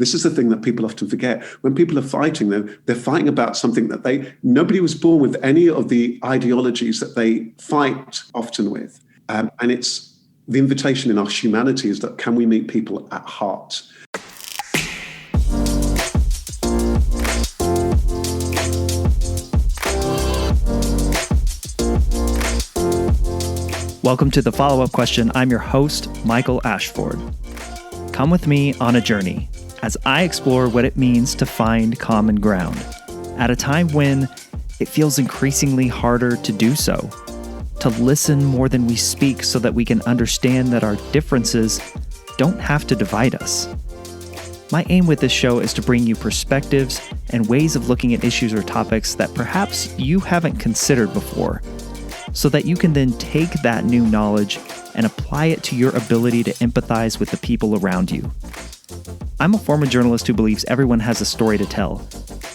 This is the thing that people often forget. When people are fighting, they're fighting about something that nobody was born with any of the ideologies that they fight often with. And it's the invitation in our humanity is that can we meet people at heart? Welcome to the follow-up question. I'm your host, Michael Ashford. Come with me on a journey as I explore what it means to find common ground at a time when it feels increasingly harder to do so, to listen more than we speak so that we can understand that our differences don't have to divide us. My aim with this show is to bring you perspectives and ways of looking at issues or topics that perhaps you haven't considered before, so that you can then take that new knowledge and apply it to your ability to empathize with the people around you. I'm a former journalist who believes everyone has a story to tell,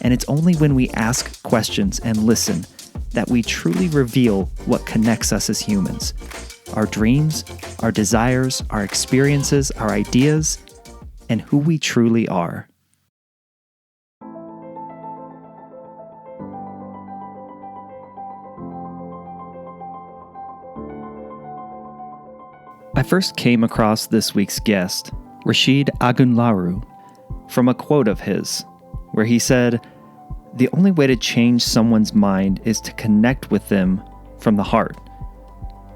and it's only when we ask questions and listen that we truly reveal what connects us as humans. Our dreams, our desires, our experiences, our ideas, and who we truly are. I first came across this week's guest, Rasheed Ogunlaru, from a quote of his, where he said, "The only way to change someone's mind is to connect with them from the heart."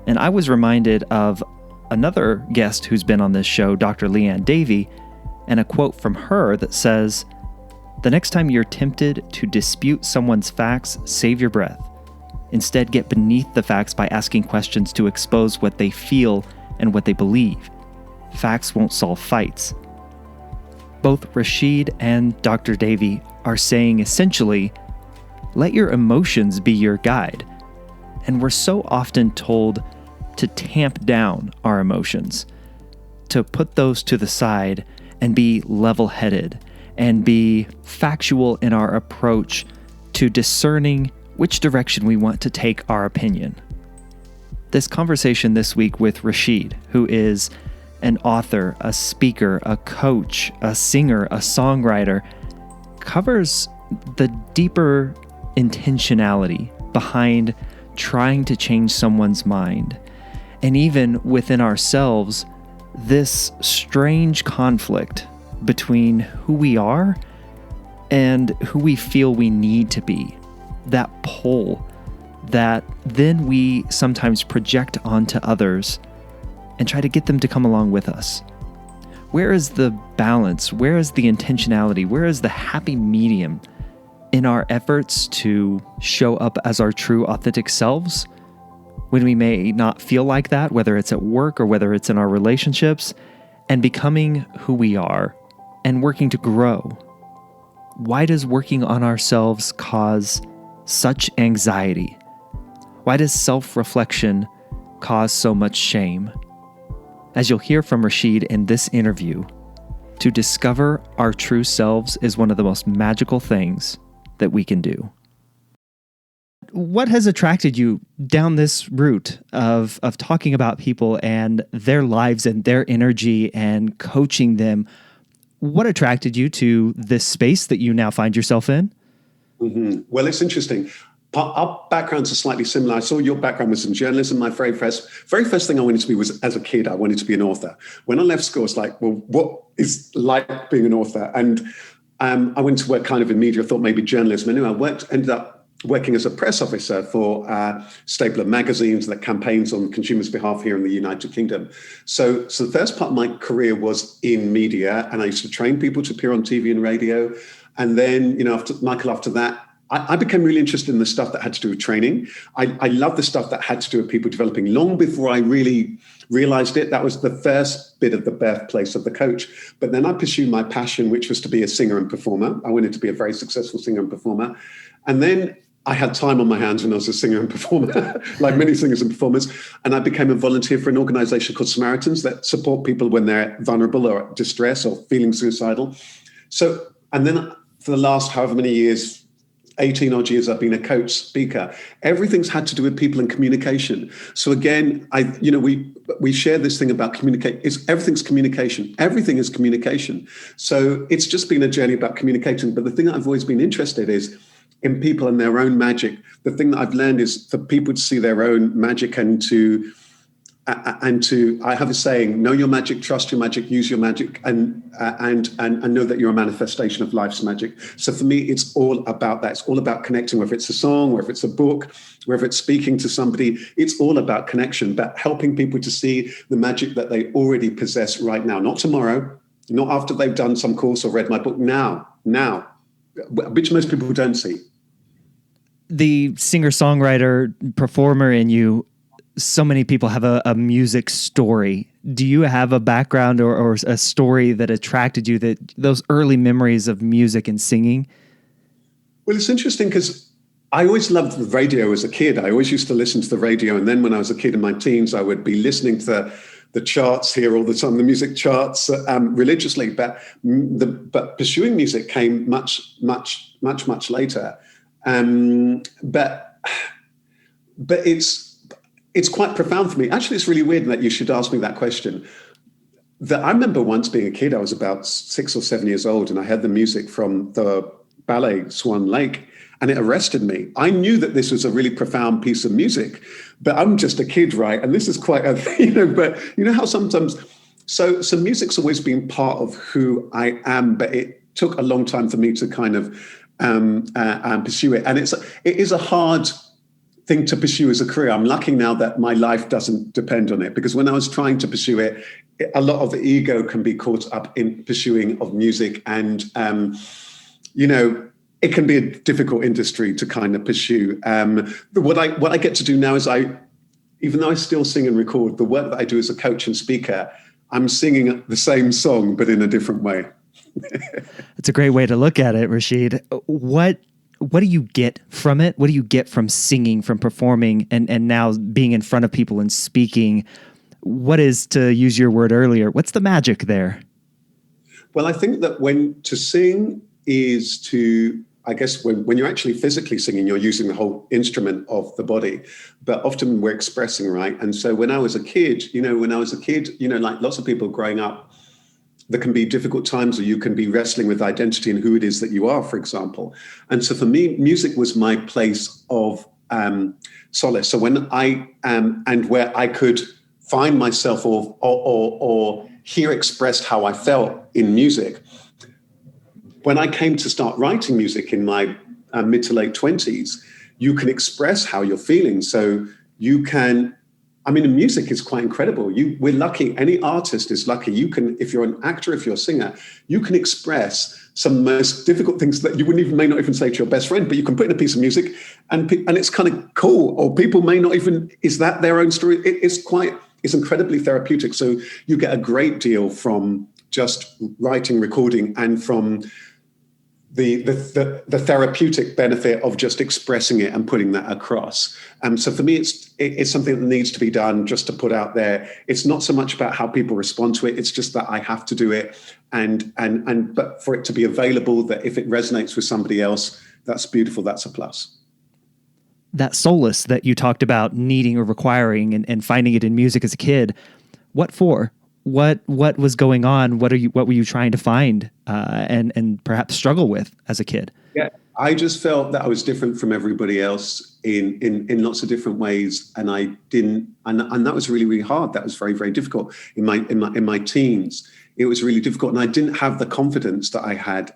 And I was reminded of another guest who's been on this show, Dr. Leanne Davey, and a quote from her that says, "The next time you're tempted to dispute someone's facts, save your breath. Instead, get beneath the facts by asking questions to expose what they feel and what they believe. Facts won't solve fights." Both Rasheed and Dr. Davey are saying essentially, let your emotions be your guide. And we're so often told to tamp down our emotions, to put those to the side and be level-headed and be factual in our approach to discerning which direction we want to take our opinion. This conversation this week with Rasheed, who is an author, a speaker, a coach, a singer, a songwriter, covers the deeper intentionality behind trying to change someone's mind. And even within ourselves, this strange conflict between who we are and who we feel we need to be, that pull that then we sometimes project onto others and try to get them to come along with us. Where is the balance? Where is the intentionality? Where is the happy medium in our efforts to show up as our true, authentic selves when we may not feel like that, whether it's at work or whether it's in our relationships, and becoming who we are and working to grow? Why does working on ourselves cause such anxiety? Why does self-reflection cause so much shame? As you'll hear from Rasheed in this interview, to discover our true selves is one of the most magical things that we can do. What has attracted you down this route of talking about people and their lives and their energy and coaching them? What attracted you to this space that you now find yourself in? Mm-hmm. Well, it's interesting. Our backgrounds are slightly similar. I saw your background was in journalism. My very first thing I wanted to be was, as a kid, I wanted to be an author. When I left school, it's like, well, what is like being an author? And I went to work kind of in media. I thought maybe journalism. Anyway, ended up working as a press officer for Stapler magazines that campaigns on consumers' behalf here in the United Kingdom. So the first part of my career was in media, and I used to train people to appear on TV and radio. And then, after that, I became really interested in the stuff that had to do with training. I love the stuff that had to do with people developing long before I really realized it. That was the first bit of the birthplace of the coach. But then I pursued my passion, which was to be a singer and performer. I wanted to be a very successful singer and performer. And then I had time on my hands when I was a singer and performer, like many singers and performers. And I became a volunteer for an organization called Samaritans that support people when they're vulnerable or distressed or feeling suicidal. And then for the last however many years, 18 odd years I've been a coach, speaker. Everything's had to do with people and communication. So again, we share this thing about communicate. Everything's communication. Everything is communication. So it's just been a journey about communicating. But the thing that I've always been interested in people and their own magic. The thing that I've learned is for people to see their own magic and to I have a saying: know your magic, trust your magic, use your magic, and know that you're a manifestation of life's magic. So for me, it's all about that. It's all about connecting, whether it's a song, whether it's a book, whether it's speaking to somebody. It's all about connection, but helping people to see the magic that they already possess right now, not tomorrow, not after they've done some course or read my book. Now, which most people don't see. The singer-songwriter performer in you, so many people have a music story. Do you have a background or a story that attracted you, that those early memories of music and singing? Well, it's interesting because I always loved the radio as a kid. I always used to listen to the radio. And then when I was a kid in my teens, I would be listening to the charts here all the time, the music charts religiously. But pursuing music came much later. But it's quite profound for me. Actually, it's really weird that you should ask me that question. I remember once being a kid, I was about 6 or 7 years old, and I heard the music from the ballet Swan Lake, and it arrested me. I knew that this was a really profound piece of music, but I'm just a kid, right? And this is quite a, but you know how sometimes, so music's always been part of who I am, but it took a long time for me to kind of pursue it. And it is a hard thing to pursue as a career. I'm lucky now that my life doesn't depend on it, because when I was trying to pursue it, a lot of the ego can be caught up in pursuing of music, and it can be a difficult industry to kind of pursue. What I get to do now is even though I still sing and record, the work that I do as a coach and speaker, I'm singing the same song but in a different way. It's a great way to look at it, Rasheed. What do you get from it? What do you get from singing, from performing, and now being in front of people and speaking? What is, to use your word earlier, what's the magic there? Well, I think that to sing is to, I guess, when you're actually physically singing, you're using the whole instrument of the body, but often we're expressing, right? And so when I was a kid, like lots of people growing up, there can be difficult times where you can be wrestling with identity and who it is that you are, for example. And so for me, music was my place of solace. So when and where I could find myself or hear expressed how I felt in music. When I came to start writing music in my mid to late 20s, you can express how you're feeling. So you can, music is quite incredible. We're lucky. Any artist is lucky. You can, if you're an actor, if you're a singer, you can express some most difficult things that you may not even say to your best friend, but you can put in a piece of music and it's kind of cool. Or people may not even, is that their own story? It's incredibly therapeutic. So you get a great deal from just writing, recording, and from the therapeutic benefit of just expressing it and putting that across. So for me, it's something that needs to be done, just to put out there. It's not so much about how people respond to it. It's just that I have to do it, but for it to be available, that if it resonates with somebody else, that's beautiful. That's a plus. That solace that you talked about needing or requiring and finding it in music as a kid, what for? What was going on? What were you trying to find and perhaps struggle with as a kid? Yeah, I just felt that I was different from everybody else in lots of different ways, and I didn't, and that was really, really hard. That was very, very difficult in my teens. It was really difficult, and I didn't have the confidence that I had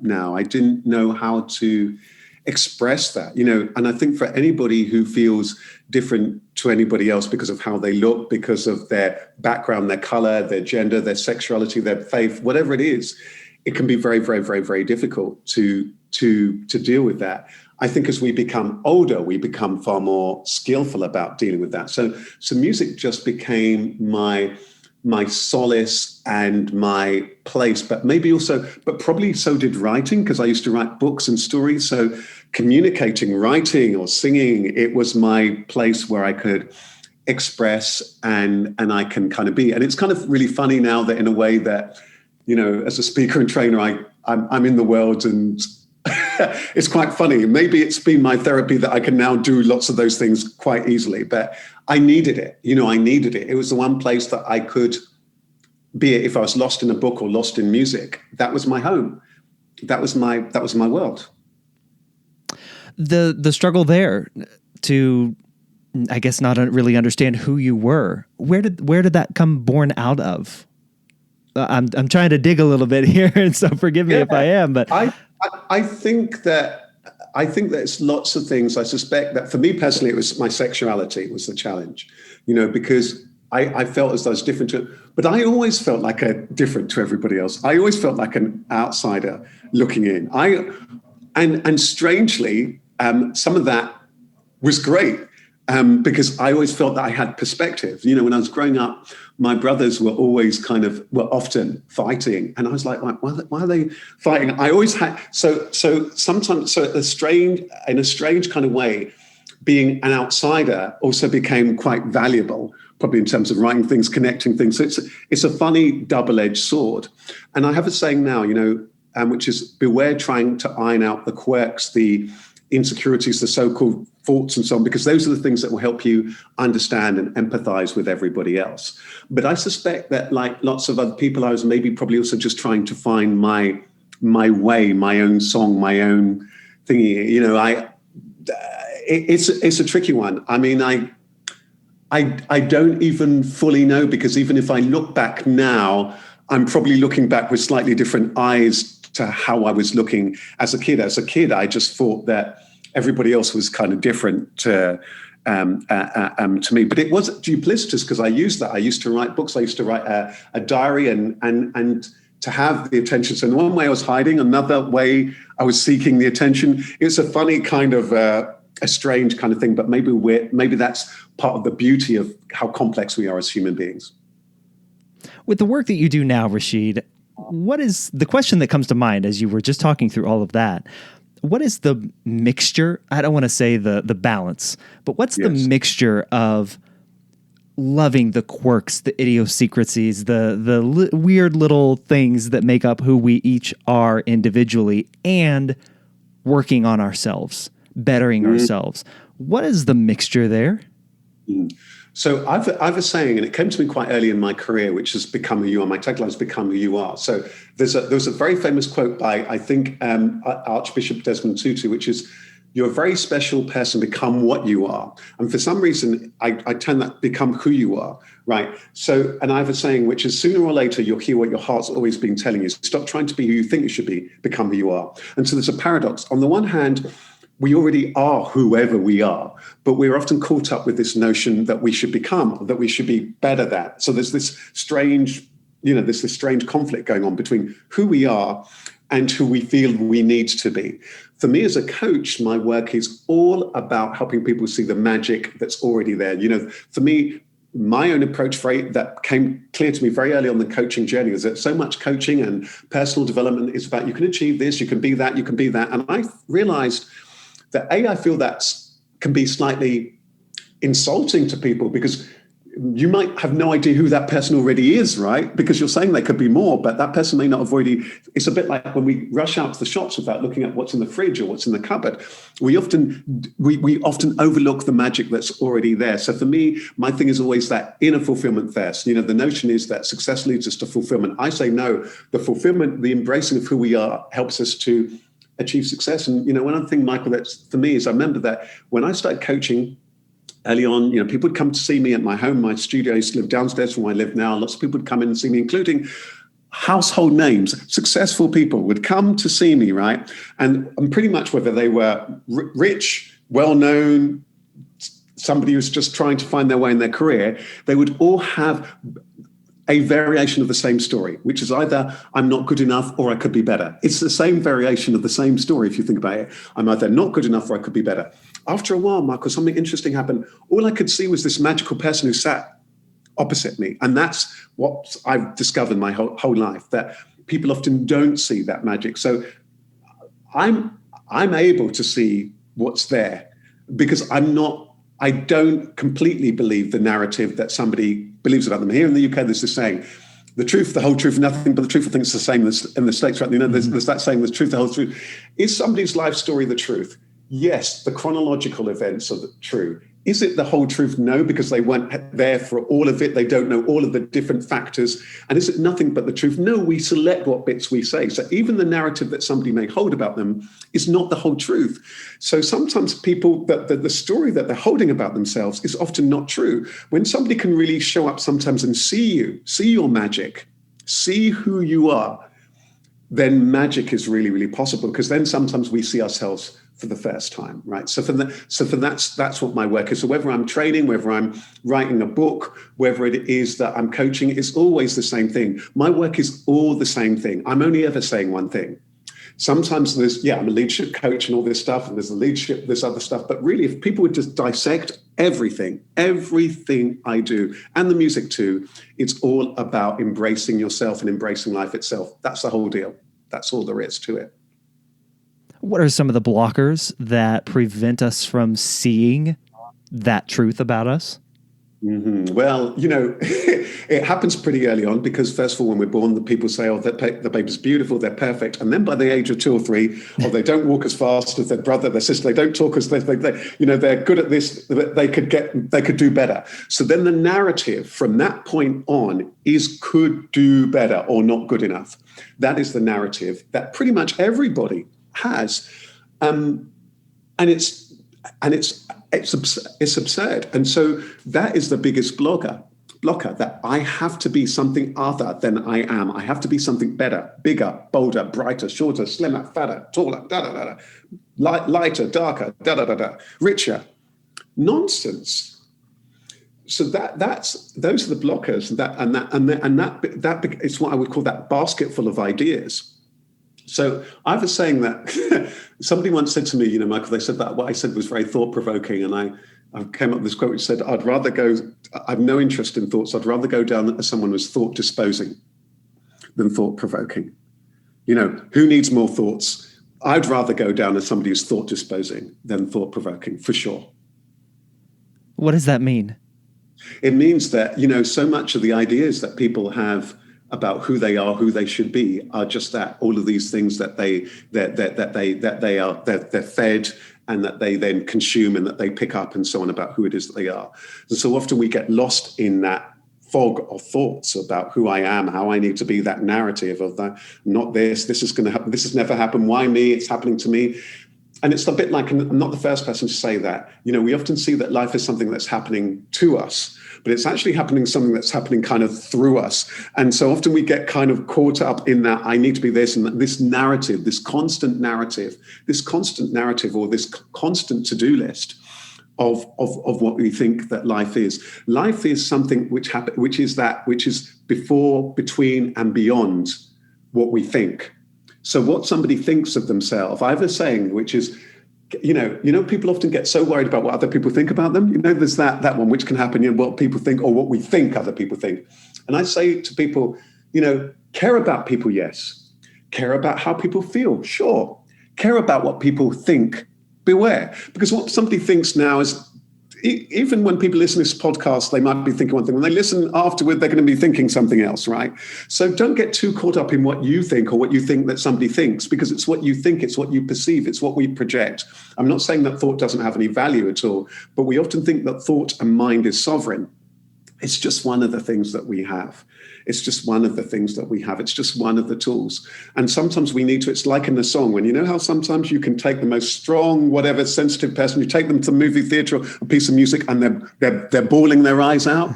now. I didn't know how to express that, and I think for anybody who feels different to anybody else because of how they look, because of their background, their color, their gender, their sexuality, their faith, whatever it is, it can be very, very, very, very difficult to deal with that. I think as we become older, we become far more skillful about dealing with that. So music just became my solace and my place, but probably so did writing, because I used to write books and stories. So communicating, writing or singing, it was my place where I could express and I can kind of be. And it's kind of really funny now that in a way that, as a speaker and trainer, I'm in the world and it's quite funny. Maybe it's been my therapy that I can now do lots of those things quite easily, but I needed it. I needed it. It was the one place that I could be it if I was lost in a book or lost in music. That was my home. That was my world. The struggle there to, I guess, not really understand who you were. Where did that come born out of? I'm trying to dig a little bit here, and so forgive me if I am. But I think that it's lots of things. I suspect that for me personally, it was my sexuality was the challenge, because I felt as though I was different but I always felt like different to everybody else. I always felt like an outsider looking in. And strangely, some of that was great. Because I always felt that I had perspective. When I was growing up, my brothers were always often fighting. And I was like, why are they fighting? I always had, so sometimes, in a strange kind of way, being an outsider also became quite valuable, probably in terms of writing things, connecting things. So it's a funny double-edged sword. And I have a saying now, which is beware trying to iron out the quirks, the insecurities, the so-called faults and so on, because those are the things that will help you understand and empathize with everybody else. But I suspect that, like lots of other people, I was probably also just trying to find my way, my own song, my own thingy. It's a tricky one. I mean, I don't even fully know, because even if I look back now, I'm probably looking back with slightly different eyes to how I was looking as a kid. As a kid, I just thought that everybody else was kind of different to me. But it was duplicitous because I used that. I used to write books. I used to write a diary and to have the attention. So in one way I was hiding, another way I was seeking the attention. It's a funny kind of a strange kind of thing, but maybe that's part of the beauty of how complex we are as human beings. With the work that you do now, Rasheed, what is the question that comes to mind as you were just talking through all of that? What is the mixture? I don't want to say the balance, but what's the mixture of loving the quirks, the idiosyncrasies, the weird little things that make up who we each are individually, and working on ourselves, bettering ourselves? What is the mixture there? So I have a saying, and it came to me quite early in my career, which is "Become who you are." My tagline is "Become who you are." So there's a very famous quote by, I think, Archbishop Desmond Tutu, which is, "You're a very special person. Become what you are." And for some reason, I turn that "become who you are," right? So, and I have a saying, which is, sooner or later, you'll hear what your heart's always been telling you. Stop trying to be who you think you should be. Become who you are. And so there's a paradox. On the one hand, we already are whoever we are, but we're often caught up with this notion that we should become, that we should be better than. So there's this strange, there's this strange conflict going on between who we are and who we feel we need to be. For me as a coach, my work is all about helping people see the magic that's already there. For me, my own approach that came clear to me very early on the coaching journey is that so much coaching and personal development is about, you can achieve this, you can be that, you can be that. And I realized that I feel that can be slightly insulting to people, because you might have no idea who that person already is, right? Because you're saying they could be more, but that person may not have already. It's a bit like when we rush out to the shops without looking at what's in the fridge or what's in the cupboard. We often overlook the magic that's already there. So for me, my thing is always that inner fulfillment first. The notion is that success leads us to fulfillment. I say no, the fulfillment, the embracing of who we are helps us to achieve success. And, one other thing, Michael, that's for me is I remember that when I started coaching early on, people would come to see me at my home, my studio. I used to live downstairs from where I live now. Lots of people would come in and see me, including household names, successful people would come to see me, right? And pretty much whether they were rich, well-known, somebody who's just trying to find their way in their career, they would all have a variation of the same story, which is either I'm not good enough or I could be better. It's the same variation of the same story if you think about it. I'm either not good enough or I could be better. After a while, Michael, something interesting happened. All I could see was this magical person who sat opposite me. And that's what I've discovered my whole life, that people often don't see that magic. So I'm able to see what's there because I don't completely believe the narrative that somebody believes about them. Here in the UK, there's this saying, The truth, the whole truth, nothing but the truth. I think it's the same in the States, right? There's that saying, the truth, the whole truth. Is somebody's life story the truth? Yes, the chronological events are true. Is it the whole truth? No, because they weren't there for all of it. They don't know all of the different factors. And is it nothing but the truth? No, we select what bits we say. So even the narrative that somebody may hold about them is not the whole truth. So sometimes people, the story that they're holding about themselves is often not true. When somebody can really show up sometimes and see your magic, see who you are, then magic is really, really possible, because then sometimes we see ourselves for the first time, right? So that's what my work is. So whether I'm training, whether I'm writing a book, whether it is that I'm coaching, it's always the same thing. My work is all the same thing. I'm only ever saying one thing. Sometimes I'm a leadership coach and all this stuff, and there's the leadership, this other stuff. But really, if people would just dissect everything I do, and the music too, it's all about embracing yourself and embracing life itself. That's the whole deal. That's all there is to it. What are some of the blockers that prevent us from seeing that truth about us? Mm-hmm. Well, it happens pretty early on, because first of all, when we're born, the people say, oh, the baby's beautiful, they're perfect. And then by the age of 2 or 3, they don't walk as fast as their brother, their sister, they don't talk as they're good at this, they could do better. So then the narrative from that point on is could do better or not good enough. That is the narrative that pretty much everybody has. And it's absurd. And so that is the biggest blocker, that I have to be something other than I am. I have to be something better, bigger, bolder, brighter, shorter, slimmer, fatter, taller, lighter, darker, richer. Nonsense. So those are the blockers, that it's what I would call that basket full of ideas. So I was saying that somebody once said to me, Michael, they said that what I said was very thought-provoking. And I came up with this quote which said, I have no interest in thoughts. I'd rather go down as someone who's thought-disposing than thought-provoking. Who needs more thoughts? I'd rather go down as somebody who's thought-disposing than thought-provoking, for sure. What does that mean? It means that, so much of the ideas that people have about who they are, who they should be, are just that. All of these things that they're fed, and that they then consume, and that they pick up, and so on, about who it is that they are. And so often we get lost in that fog of thoughts about who I am, how I need to be, that narrative of that, not this is going to happen, this has never happened, why me, it's happening to me. And it's a bit like, I'm not the first person to say that. We often see that life is something that's happening to us, but it's actually something that's happening kind of through us. And so often we get kind of caught up in that I need to be this, and this narrative, this constant narrative, or this constant to-do list of what we think that life is. Life is something which is before, between, and beyond what we think. So what somebody thinks of themselves, I have a saying, which is, people often get so worried about what other people think about them. There's that one, which can happen, what people think, or what we think other people think. And I say to people, care about people, yes. Care about how people feel, sure. Care about what people think, beware. Because what somebody thinks now is, even when people listen to this podcast, they might be thinking one thing. When they listen afterward, they're going to be thinking something else, right? So don't get too caught up in what you think, or what you think that somebody thinks, because it's what you think, it's what you perceive, it's what we project. I'm not saying that thought doesn't have any value at all, but we often think that thought and mind is sovereign. It's just one of the things that we have. It's just one of the things that we have. It's just one of the tools. And sometimes we need to, it's like in the song, when how sometimes you can take the most strong, whatever, sensitive person, you take them to the movie theater or a piece of music, and they're bawling their eyes out.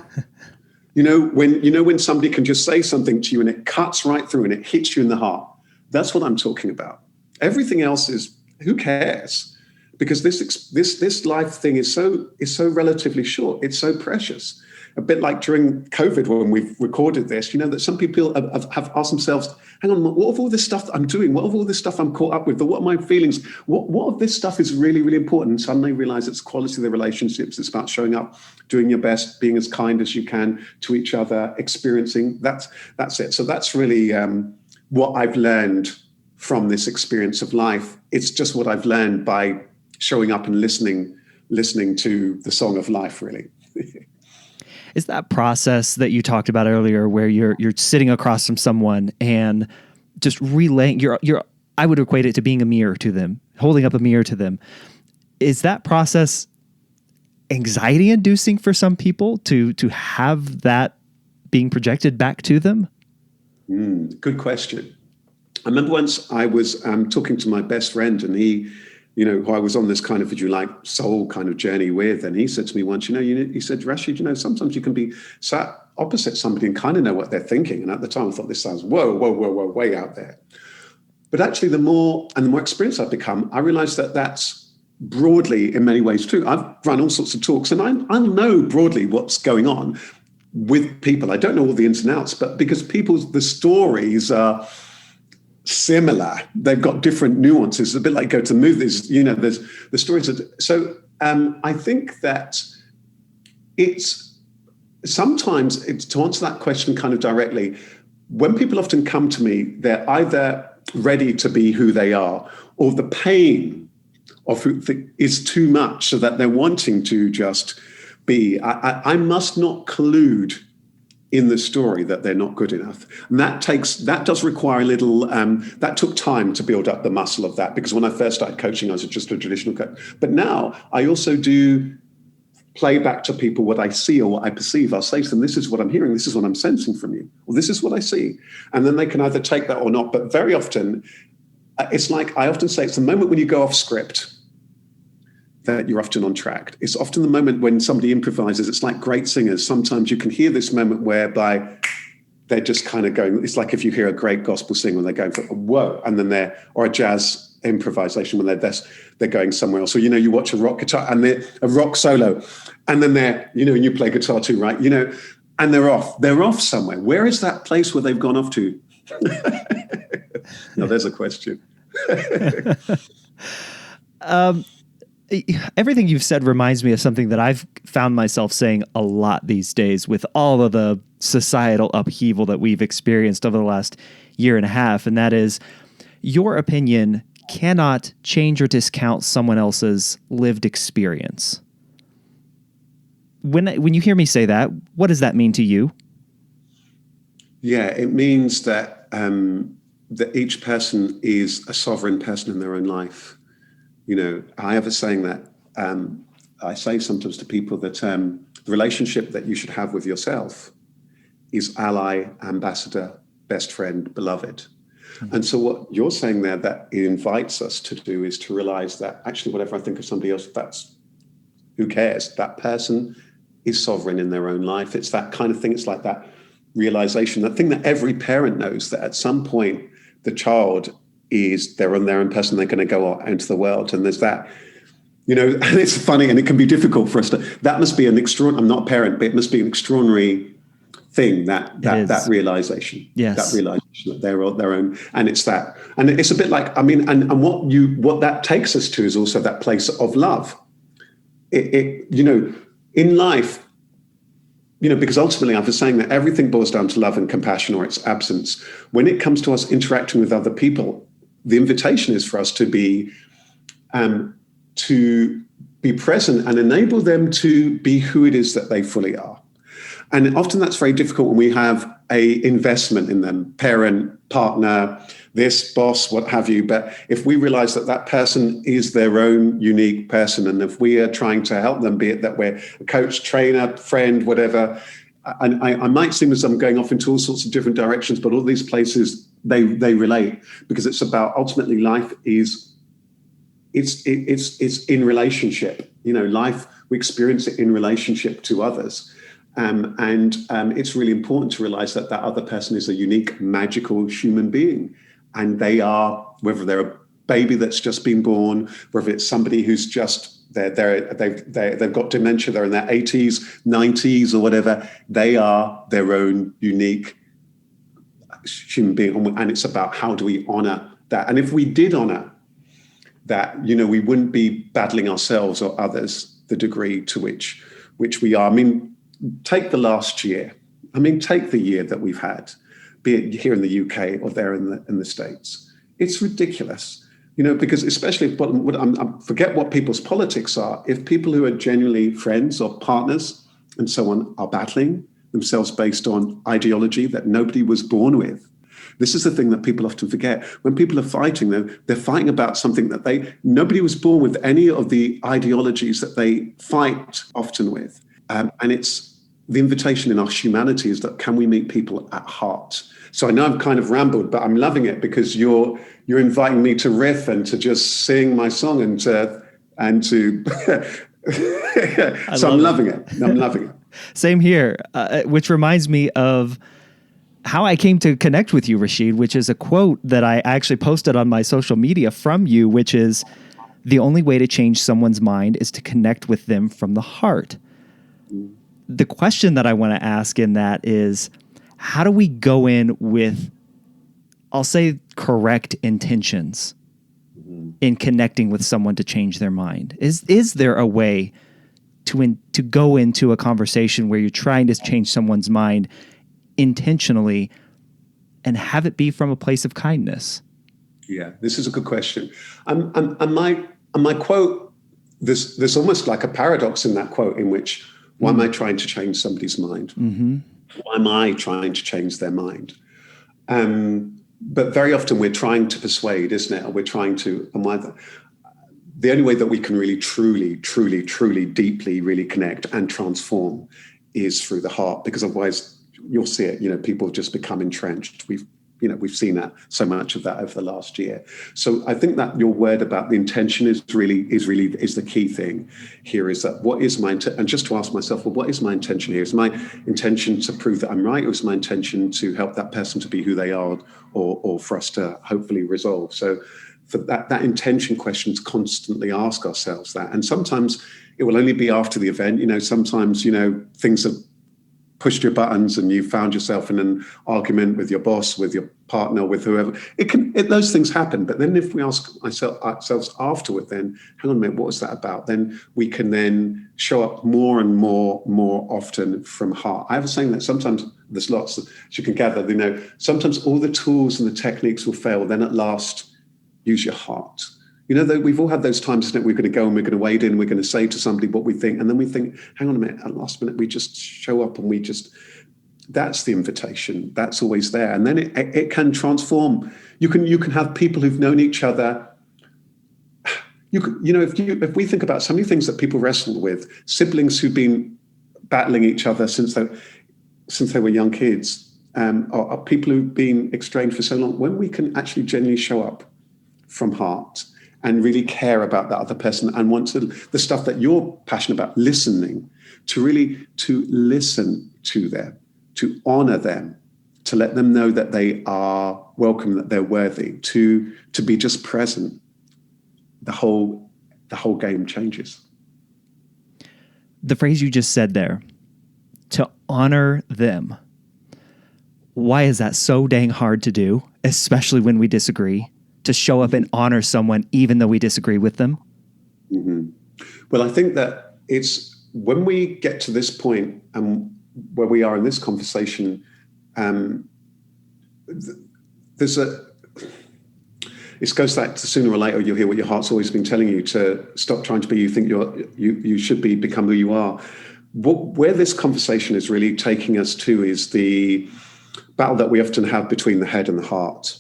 When somebody can just say something to you and it cuts right through and it hits you in the heart. That's what I'm talking about. Everything else is, who cares? Because this life thing is so relatively short. It's so precious. A bit like during COVID when we've recorded this, that some people have asked themselves, hang on, what of all this stuff that I'm doing? What of all this stuff I'm caught up with? What are my feelings? What of this stuff is really, really important? And suddenly realize it's quality of the relationships. It's about showing up, doing your best, being as kind as you can to each other, experiencing. That's it. So that's really what I've learned from this experience of life. It's just what I've learned by showing up and listening to the song of life, really. Is that process that you talked about earlier, where you're sitting across from someone and just relaying I would equate it to being a mirror to them, holding up a mirror to them. Is that process anxiety inducing for some people to have that being projected back to them? Good question. I remember once I was talking to my best friend, and he, who I was on this kind of, if you like, soul kind of journey with, and he said to me once, he said, Rasheed, sometimes you can be sat opposite somebody and kind of know what they're thinking. And at the time I thought, this sounds whoa, way out there. But actually the more experienced I've become, I realized that that's broadly in many ways true. I've run all sorts of talks, and I know broadly what's going on with people. I don't know all the ins and outs, but because the stories are similar, they've got different nuances. It's a bit like go to the movies, there's the stories. So I think that sometimes to answer that question kind of directly, when people often come to me, they're either ready to be who they are, or the pain of is too much, so that they're wanting to just be. I must not collude in the story that they're not good enough. And that does require a little, that took time to build up the muscle of that, because when I first started coaching, I was just a traditional coach. But now I also do play back to people what I see or what I perceive. I'll say to them, this is what I'm hearing, this is what I'm sensing from you, or this is what I see. And then they can either take that or not. But very often, it's like I often say, it's the moment when you go off script that you're often on track. It's often the moment when somebody improvises. It's like great singers. Sometimes you can hear this moment whereby they're just kind of going, it's like if you hear a great gospel singer when they're going for whoa, and then or a jazz improvisation when they're going somewhere else. So, you watch a rock guitar and a rock solo, and then and you play guitar too, right? And they're off somewhere. Where is that place where they've gone off to? Now there's a question. Everything you've said reminds me of something that I've found myself saying a lot these days with all of the societal upheaval that we've experienced over the last year and a half. And that is, your opinion cannot change or discount someone else's lived experience. When you hear me say that, what does that mean to you? Yeah, it means that each person is a sovereign person in their own life. I have a saying that I say sometimes to people that the relationship that you should have with yourself is ally, ambassador, best friend, beloved. Mm-hmm. And so what you're saying there that it invites us to do is to realize that actually whatever I think of somebody else, who cares? That person is sovereign in their own life. It's that kind of thing. It's like that realization, that thing that every parent knows, that at some point the child is their own person. They're going to go out into the world. And there's that, and it's funny and it can be difficult for us that must be an extraordinary, I'm not a parent, but it must be an extraordinary thing, that realization. Yes. That realization that they're their own. And it's that, and it's a bit like, and what that takes us to is also that place of love. In life, because ultimately I was saying that everything boils down to love and compassion or its absence. When it comes to us interacting with other people, the invitation is for us to be present and enable them to be who it is that they fully are. And often that's very difficult when we have a investment in them, parent, partner, this boss, what have you. But if we realize that person is their own unique person, and if we are trying to help them, be it that we're a coach, trainer, friend, whatever, and I might seem as I'm going off into all sorts of different directions, but all these places, they relate, because it's about ultimately life is, it's in relationship. Life, we experience it in relationship to others. And it's really important to realize that other person is a unique, magical human being. And they are, whether they're a baby that's just been born, whether it's somebody who's just, they've got dementia, they're in their 80s, 90s or whatever, they are their own unique human being. And it's about how do we honor that? And if we did honor that, we wouldn't be battling ourselves or others the degree to which we are. Take the last year. Take the year that we've had, be it here in the UK or there in the States. It's ridiculous, because especially if I forget what people's politics are. If people who are genuinely friends or partners and so on are battling themselves based on ideology that nobody was born with. This is the thing that people often forget. When people are fighting, they're fighting about something that nobody was born with any of the ideologies that they fight often with. And it's the invitation in our humanity is that can we meet people at heart? So I know I've kind of rambled, but I'm loving it because you're inviting me to riff and to just sing my song and to so I'm loving it. I'm loving it. Same here, which reminds me of how I came to connect with you, Rasheed, which is a quote that I actually posted on my social media from you, which is, the only way to change someone's mind is to connect with them from the heart. The question that I want to ask in that is, how do we go in with, I'll say, correct intentions in connecting with someone to change their mind? Is there a way to go into a conversation where you're trying to change someone's mind intentionally and have it be from a place of kindness? Yeah, this is a good question. And my quote, there's almost like a paradox in that quote, in which, why am I trying to change somebody's mind? Mm-hmm. Why am I trying to change their mind? But very often we're trying to persuade, isn't it? Or we're trying to, the only way that we can really, truly, truly, truly, deeply, really connect and transform is through the heart, because otherwise you'll see it, people just become entrenched. We've seen that, so much of that over the last year. So I think that your word about the intention is the key thing here, is that what is my intent? And just to ask myself, well, what is my intention here? Is my intention to prove that I'm right, or is my intention to help that person to be who they are, or for us to hopefully resolve? So for that intention question, to constantly ask ourselves that. And sometimes it will only be after the event. Sometimes, things have pushed your buttons and you found yourself in an argument with your boss, with your partner, with whoever. Those things happen. But then if we ask ourselves afterward, then hang on a minute, what was that about? Then we can then show up more and more often from heart. I have a saying that sometimes there's lots, as you can gather, sometimes all the tools and the techniques will fail. Then at last, use your heart. We've all had those times, isn't it? We're going to go and we're going to wade in, we're going to say to somebody what we think, and then we think, hang on a minute, at the last minute, we just show up and that's the invitation. That's always there. And then it can transform. You can have people who've known each other. If we think about so many things that people wrestle with, siblings who've been battling each other since they were young kids, or people who've been estranged for so long, when we can actually genuinely show up from heart and really care about that other person and want to, the stuff that you're passionate about, listening, to listen to them, to honor them, to let them know that they are welcome, that they're worthy, to be just present, the whole game changes. The phrase you just said there, to honor them. Why is that so dang hard to do, especially when we disagree? To show up and honor someone even though we disagree with them? Mm-hmm. Well, I think that it's when we get to this point and where we are in this conversation, it goes back to sooner or later you'll hear what your heart's always been telling you, to stop trying to be you think you should be, become who you are. Where this conversation is really taking us to is the battle that we often have between the head and the heart.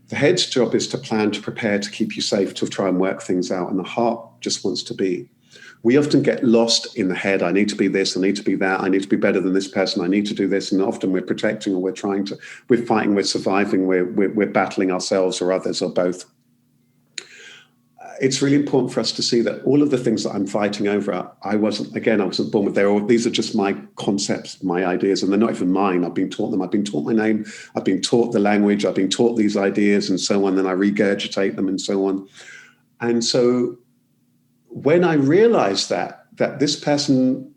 The head's job is to plan, to prepare, to keep you safe, to try and work things out. And the heart just wants to be. We often get lost in the head. I need to be this, I need to be that, I need to be better than this person, I need to do this. And often we're protecting, or we're fighting, we're surviving, we're battling ourselves or others or both. It's really important for us to see that all of the things that I'm fighting over, I wasn't born with. These are just my concepts, my ideas, and they're not even mine. I've been taught them. I've been taught my name. I've been taught the language. I've been taught these ideas and so on. Then I regurgitate them and so on. And so when I realized that this person,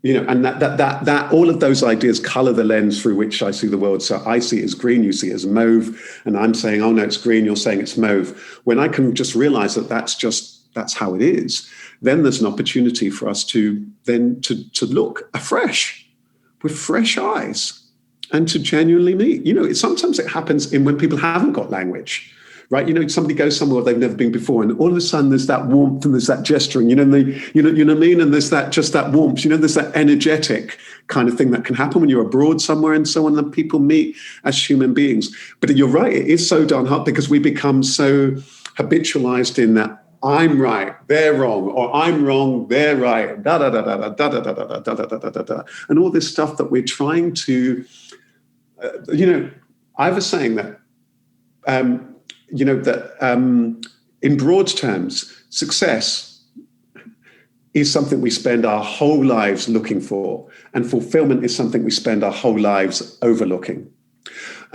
and that all of those ideas color the lens through which I see the world. So I see it as green, you see it as mauve, and I'm saying, oh no, it's green, you're saying it's mauve. When I can just realize that that's how it is, then there's an opportunity for us to look afresh with fresh eyes and to genuinely meet. Sometimes it happens when people haven't got language. right? Somebody goes somewhere they've never been before, and all of a sudden there's that warmth and there's that gesturing, you know what I mean? And there's that warmth, there's that energetic kind of thing that can happen when you're abroad somewhere and so on, that people meet as human beings. But you're right, it is so darn hard because we become so habitualized in that I'm right, they're wrong, or I'm wrong, they're right, da da da da da da da da da da da da da da, and all this stuff that we're trying to, I was saying that, in broad terms, success is something we spend our whole lives looking for, and fulfillment is something we spend our whole lives overlooking.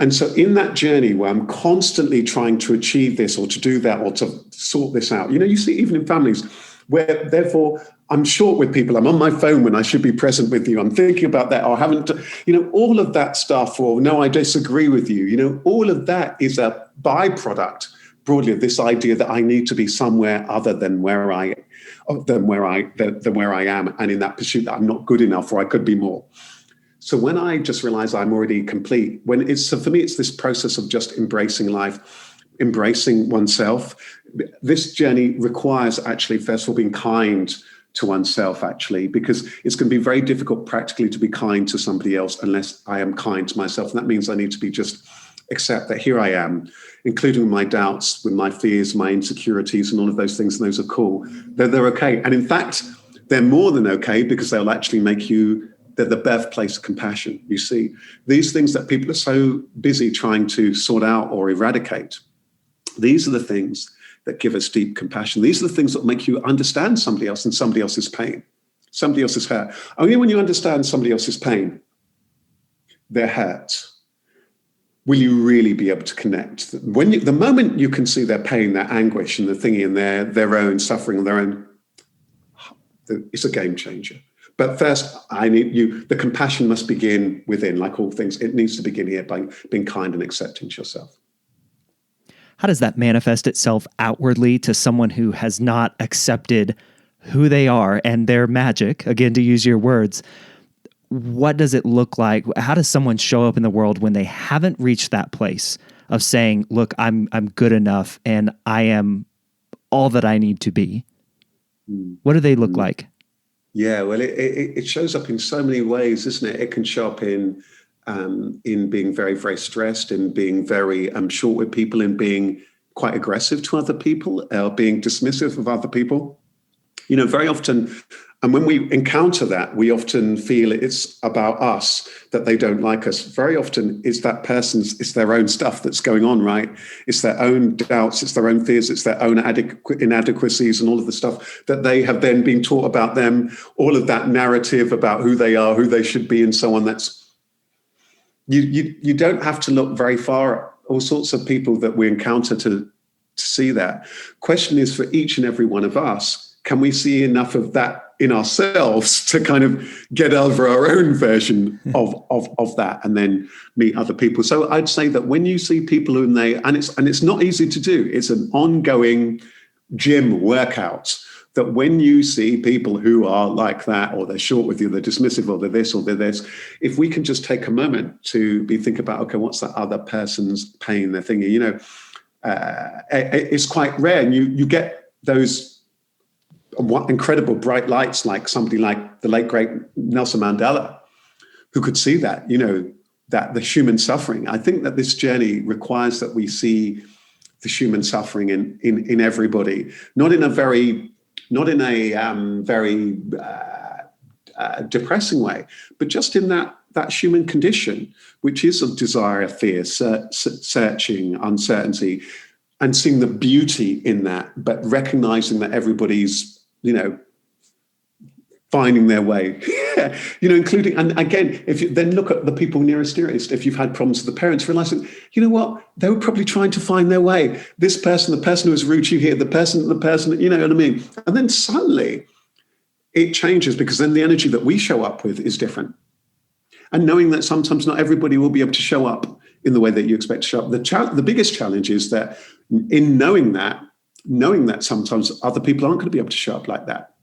And so in that journey where I'm constantly trying to achieve this or to do that or to sort this out, you see even in families where therefore I'm short with people, I'm on my phone when I should be present with you, I'm thinking about that, or haven't, all of that stuff, or no, I disagree with you, all of that is a byproduct broadly of this idea that I need to be somewhere other than where I am, and in that pursuit that I'm not good enough or I could be more. So when I just realize I'm already complete, for me, it's this process of just embracing life, embracing oneself. This journey requires actually, first of all, being kind to oneself, actually, because it's going to be very difficult practically to be kind to somebody else unless I am kind to myself. And that means I need to be just accept that here I am, including my doubts, with my fears, my insecurities, and all of those things. And those are cool. They're okay. And in fact, they're more than okay because they'll actually make you, they're the birthplace of compassion. You see, these things that people are so busy trying to sort out or eradicate, these are the things that give us deep compassion. These are the things that make you understand somebody else and somebody else's pain, somebody else's hurt. Only when you understand somebody else's pain, their hurt, will you really be able to connect. The moment you can see their pain, their anguish, and the thingy, and their own suffering, it's a game changer. But first, the compassion must begin within, like all things. It needs to begin here by being kind and accepting to yourself. How does that manifest itself outwardly to someone who has not accepted who they are and their magic, again, to use your words? What does it look like? How does someone show up in the world when they haven't reached that place of saying, look, I'm good enough and I am all that I need to be? What do they look like? Yeah, well, it shows up in so many ways, isn't it? It can show up in being very, very stressed, in being very short with people, in being quite aggressive to other people, being dismissive of other people. Very often, and when we encounter that, we often feel it's about us, that they don't like us. Very often, it's their own stuff that's going on, right? It's their own doubts, it's their own fears, it's their own inadequacies and all of the stuff that they have then been taught about them, all of that narrative about who they are, who they should be, and so on. You don't have to look very far at all sorts of people that we encounter to see that. Question is, for each and every one of us, can we see enough of that in ourselves to kind of get over our own version of that and then meet other people? So I'd say that when you see people and it's not easy to do, it's an ongoing gym workout, that when you see people who are like that, or they're short with you, they're dismissive, or they're this, or they're this, if we can just take a moment to think about, okay, what's that other person's pain, their thingy, it's quite rare. And you get those incredible bright lights, like somebody like the late great Nelson Mandela, who could see that, that the human suffering. I think that this journey requires that we see the human suffering in everybody, not in a very depressing way, but just in that human condition, which is of desire, fear, searching, uncertainty, and seeing the beauty in that, but recognizing that everybody's, finding their way, including, and again, if you then look at the people nearest, if you've had problems with the parents, realizing, what, they were probably trying to find their way. This person, the person who was rude to you here, the person, you know what I mean? And then suddenly it changes, because then the energy that we show up with is different. And knowing that sometimes not everybody will be able to show up in the way that you expect to show up. The biggest challenge is that in knowing that sometimes other people aren't going to be able to show up like that.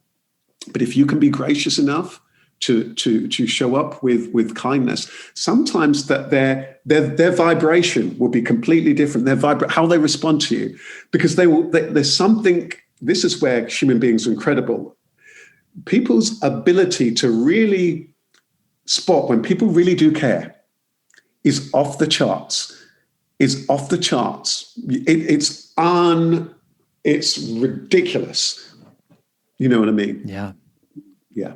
But if you can be gracious enough to show up with kindness. Sometimes that their vibration will be completely different. How they respond to you, because there's something. This is where human beings are incredible. People's ability to really spot when people really do care is off the charts. It's off the charts. It's ridiculous. You know what I mean? Yeah. Yeah.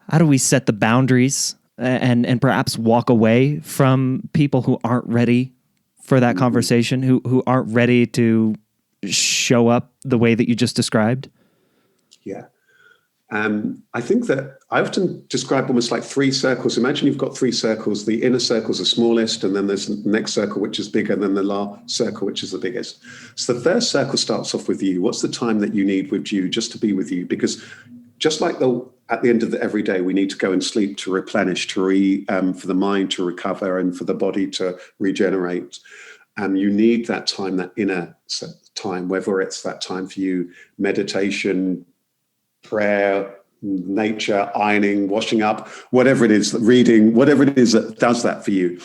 How do we set the boundaries and perhaps walk away from people who aren't ready for that conversation, who aren't ready to show up the way that you just described? Yeah. I think that I often describe almost like three circles. Imagine you've got three circles. The inner circle is the smallest, and then there's the next circle, which is bigger, and then the last circle, which is the biggest. So the first circle starts off with you. What's the time that you need with you, just to be with you? Because just like at the end of every day, we need to go and sleep to replenish, for the mind to recover, and for the body to regenerate. You need that time, that inner time, whether it's that time for you, meditation, prayer, nature, ironing, washing up, whatever it is, reading, whatever it is that does that for you,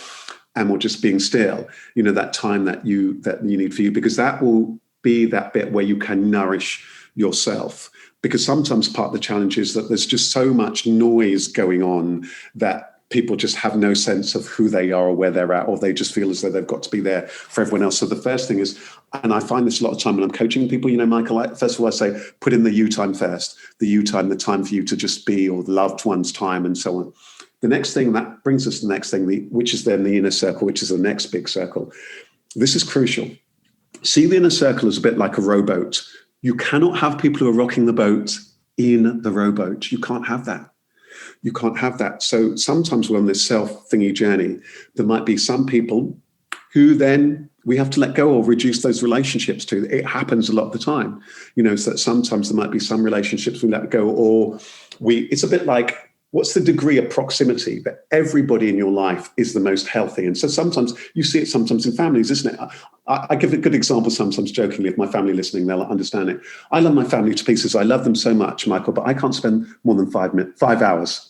or just being still, that time that you need for you, because that will be that bit where you can nourish yourself. Because sometimes part of the challenge is that there's just so much noise going on that people just have no sense of who they are or where they're at, or they just feel as though they've got to be there for everyone else. So the first thing is, and I find this a lot of time when I'm coaching people, Michael, first of all, I say, put in the you time first, the you time, the time for you to just be, or the loved one's time, and so on. The next thing, that brings us to the next thing, which is then the inner circle, which is the next big circle. This is crucial. See the inner circle as a bit like a rowboat. You cannot have people who are rocking the boat in the rowboat. You can't have that. You can't have that. So sometimes we're on this self-thingy journey. There might be some people who then we have to let go or reduce those relationships to. It happens a lot of the time, so that sometimes there might be some relationships we let go, or it's a bit like, what's the degree of proximity that everybody in your life is the most healthy? And so sometimes you see it sometimes in families, isn't it? I give a good example sometimes jokingly. If my family listening, they'll understand it. I love my family to pieces. I love them so much, Michael, but I can't spend more than 5 hours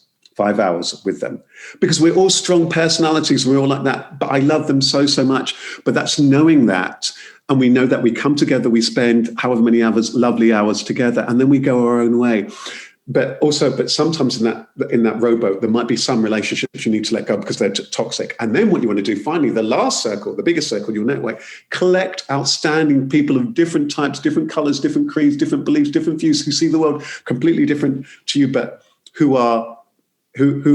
with them, because we're all strong personalities. We're all like that, but I love them so much. But that's knowing that. And we know that we come together, we spend however many hours, lovely hours together, and then we go our own way. But sometimes in that rowboat, there might be some relationships you need to let go because they're toxic. And then what you want to do, finally, the last circle, the biggest circle, your network, collect outstanding people of different types, different colors, different creeds, different beliefs, different views, who see the world completely different to you, but who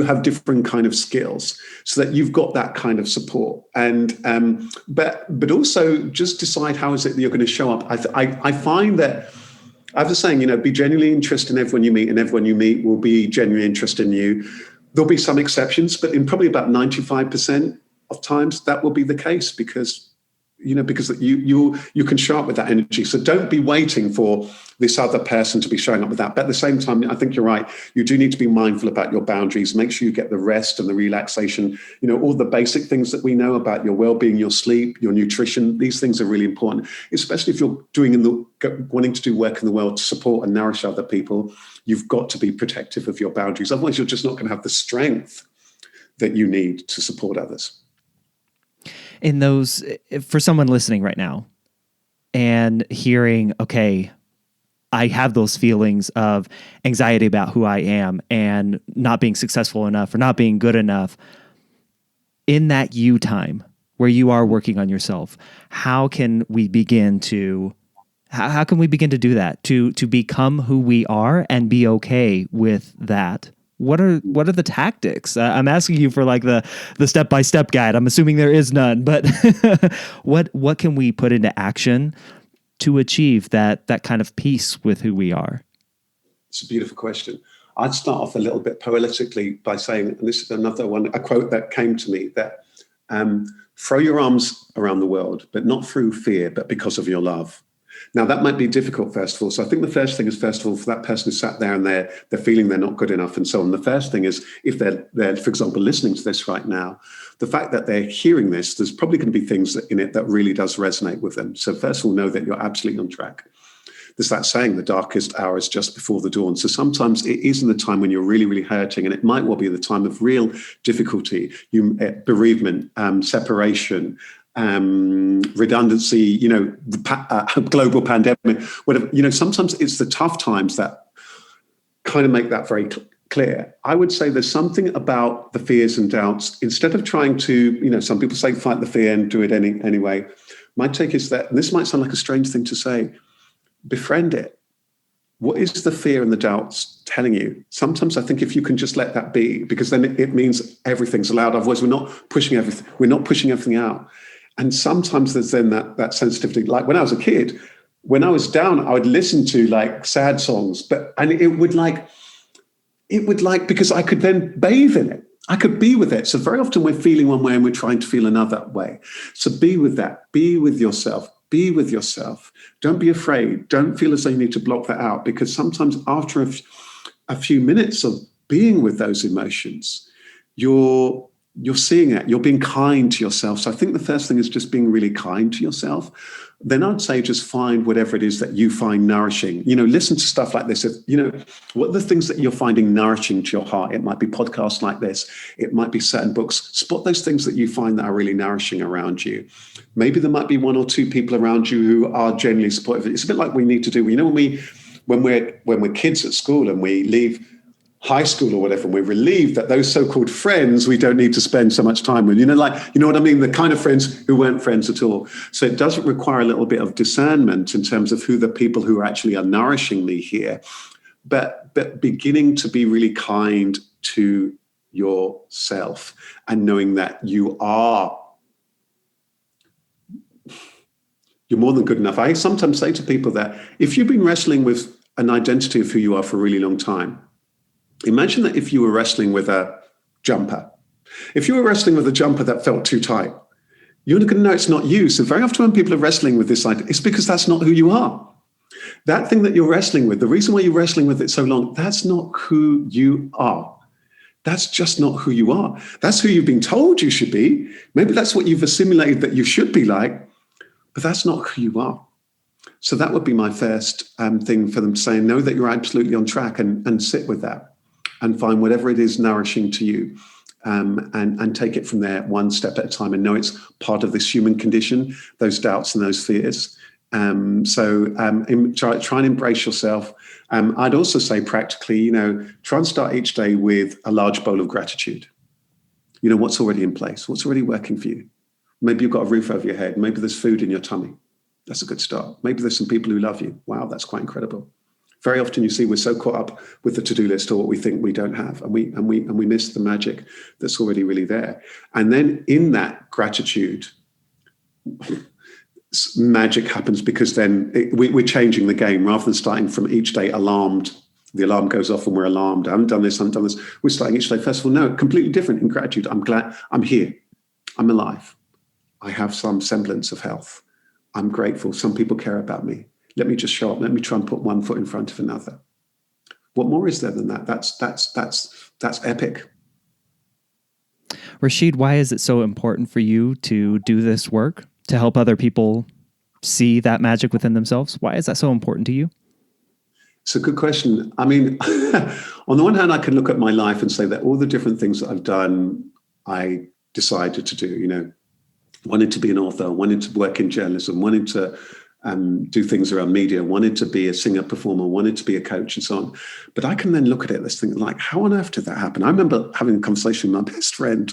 have different kind of skills, so that you've got that kind of support. And but also just decide how is it that you're going to show up. I find that I was saying, be genuinely interested in everyone you meet, and everyone you meet will be genuinely interested in you. There'll be some exceptions, but in probably about 95% of times that will be the case, because you can show up with that energy. So don't be waiting for this other person to be showing up with that. But at the same time, I think you're right. You do need to be mindful about your boundaries. Make sure you get the rest and the relaxation, all the basic things that we know about your well-being, your sleep, your nutrition. These things are really important, especially if you're wanting to do work in the world to support and nourish other people. You've got to be protective of your boundaries. Otherwise, you're just not going to have the strength that you need to support others. In those, for someone listening right now and hearing, okay, I have those feelings of anxiety about who I am and not being successful enough or not being good enough, in that you time where you are working on yourself, how can we begin to do that, to become who we are and be okay with that? What are the tactics? I'm asking you for like the step-by-step guide. I'm assuming there is none, but what can we put into action to achieve that kind of peace with who we are? It's a beautiful question. I'd start off a little bit poetically by saying, and this is another one, a quote that came to me, that throw your arms around the world, but not through fear, but because of your love. Now, that might be difficult, first of all. So I think the first thing is, first of all, for that person who sat there and they're feeling they're not good enough and so on, the first thing is, if they're, for example, listening to this right now, the fact that they're hearing this, there's probably going to be things in it that really does resonate with them. So first of all, know that you're absolutely on track. there's that saying, the darkest hour is just before the dawn. So sometimes it is in the time when you're really, really hurting, and it might well be the time of real difficulty, bereavement, separation, redundancy, global pandemic, whatever. Sometimes it's the tough times that kind of make that very clear. I would say there's something about the fears and doubts. Instead of trying to, some people say fight the fear and do it anyway. My take is that, and this might sound like a strange thing to say, befriend it. What is the fear and the doubts telling you? Sometimes I think if you can just let that be, because then it means everything's allowed. Otherwise, we're not pushing everything out. And sometimes there's then that sensitivity. Like when I was a kid, when I was down, I would listen to like sad songs, and it would because I could then bathe in it. I could be with it. So very often we're feeling one way and we're trying to feel another way. So be with that. Be with yourself. Be with yourself. Don't be afraid. Don't feel as though you need to block that out, because sometimes after a few minutes of being with those emotions, you're seeing it. You're being kind to yourself. So I think the first thing is just being really kind to yourself. Then I'd say just find whatever it is that you find nourishing. Listen to stuff like this. What are the things that you're finding nourishing to your heart? It might be podcasts like this. It might be certain books. Spot those things that you find that are really nourishing around you. Maybe there might be one or two people around you who are genuinely supportive. It's a bit like we need to do. When we're kids at school and we leave high school or whatever, and we're relieved that those so-called friends we don't need to spend so much time with, you know what I mean? The kind of friends who weren't friends at all. So it does require a little bit of discernment in terms of who the people who actually are nourishing me here, but beginning to be really kind to yourself and knowing that you're more than good enough. I sometimes say to people that if you've been wrestling with an identity of who you are for a really long time, imagine that if you were wrestling with a jumper. If you were wrestling with a jumper that felt too tight, you're going to know it's not you. So very often when people are wrestling with this idea, it's because that's not who you are. That thing that you're wrestling with, the reason why you're wrestling with it so long, that's not who you are. That's just not who you are. That's who you've been told you should be. Maybe that's what you've assimilated that you should be like, but that's not who you are. So that would be my first thing for them to say. Know that you're absolutely on track and sit with that. And find whatever it is nourishing to you, and take it from there one step at a time, and know it's part of this human condition, those doubts and those fears. Try and embrace yourself. I'd also say practically, try and start each day with a large bowl of gratitude. What's already in place, what's already working for you. Maybe you've got a roof over your head. Maybe there's food in your tummy. That's a good start. Maybe there's some people who love you. Wow, that's quite incredible. Very often you see we're so caught up with the to-do list or what we think we don't have, and we miss the magic that's already really there. And then in that gratitude, magic happens, because then we're changing the game. Rather than starting from each day alarmed, the alarm goes off and we're alarmed. I haven't done this, We're starting each day, first of all, no, completely different in gratitude. I'm glad I'm here. I'm alive. I have some semblance of health. I'm grateful. Some people care about me. Let me just show up. Let me try and put one foot in front of another. What more is there than that? That's epic. Rasheed, why is it so important for you to do this work, to help other people see that magic within themselves? Why is that so important to you? It's a good question. I mean, on the one hand, I can look at my life and say that all the different things that I've done, I decided to do, wanted to be an author, wanted to work in journalism, wanted to do things around media, wanted to be a singer performer, wanted to be a coach and so on. But I can then look at it, this thing like, how on earth did that happen? I remember having a conversation with my best friend,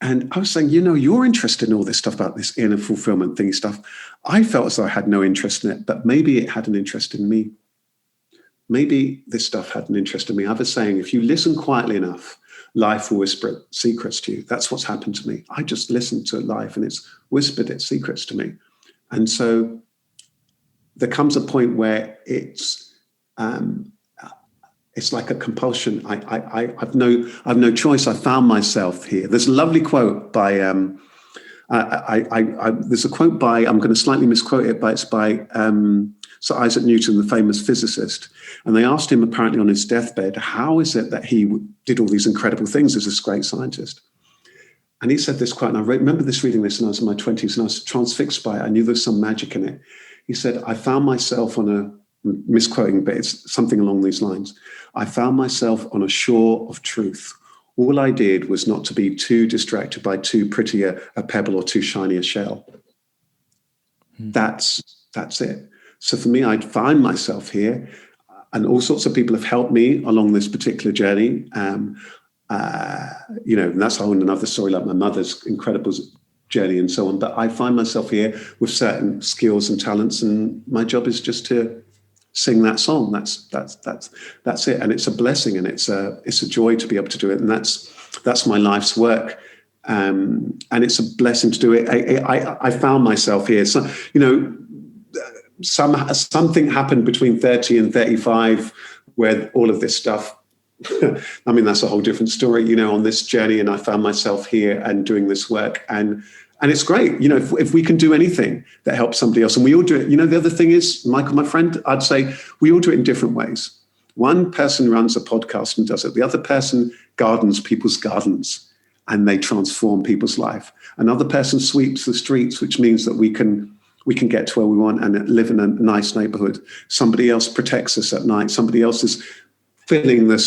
and I was saying, you're interested in all this stuff about this inner fulfillment thingy stuff. I felt as though I had no interest in it, but maybe it had an interest in me. Maybe this stuff had an interest in me. I was saying, if you listen quietly enough, life will whisper secrets to you. That's what's happened to me. I just listened to life and it's whispered its secrets to me. And so there comes a point where it's like a compulsion. I've no choice. I found myself here. There's a lovely quote by there's a quote by, I'm going to slightly misquote it, but it's by Sir Isaac Newton, the famous physicist. And they asked him apparently on his deathbed, how is it that he did all these incredible things as this great scientist? And he said this quote, and I remember reading this when I was in my 20s, and I was transfixed by it. I knew there was some magic in it. He said, I found myself on misquoting, but it's something along these lines. I found myself on a shore of truth. All I did was not to be too distracted by too pretty a pebble or too shiny a shell. That's it. So for me, I'd find myself here, and all sorts of people have helped me along this particular journey. And that's a whole another story, like my mother's incredible journey and so on. But I find myself here with certain skills and talents, and my job is just to sing that song. That's it. And it's a blessing, and it's a joy to be able to do it. And that's my life's work. And it's a blessing to do it. I found myself here. So, something happened between 30 and 35 where all of this stuff, I mean, that's a whole different story, on this journey. And I found myself here and doing this work. And it's great, if we can do anything that helps somebody else, and we all do it. The other thing is, Michael, my friend, I'd say we all do it in different ways. One person runs a podcast and does it. The other person gardens people's gardens, and they transform people's life. Another person sweeps the streets, which means that we can get to where we want and live in a nice neighborhood. Somebody else protects us at night. Somebody else is filling the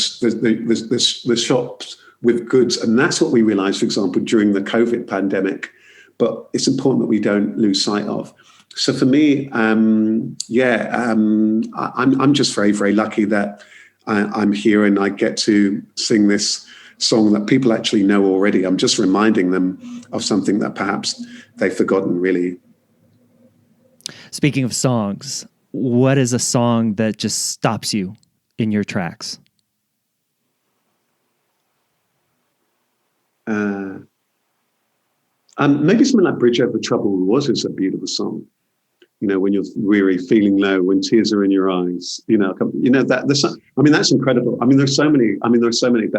shops with goods. And that's what we realized, for example, during the COVID pandemic. But it's important that we don't lose sight of. So for me, I'm just very, very lucky that I'm here and I get to sing this song that people actually know already. I'm just reminding them of something that perhaps they've forgotten, really. Speaking of songs, what is a song that just stops you in your tracks? Maybe something like Bridge Over Troubled Waters is a beautiful song. When you're weary, feeling low, when tears are in your eyes, that's incredible. There's so many, but there's something the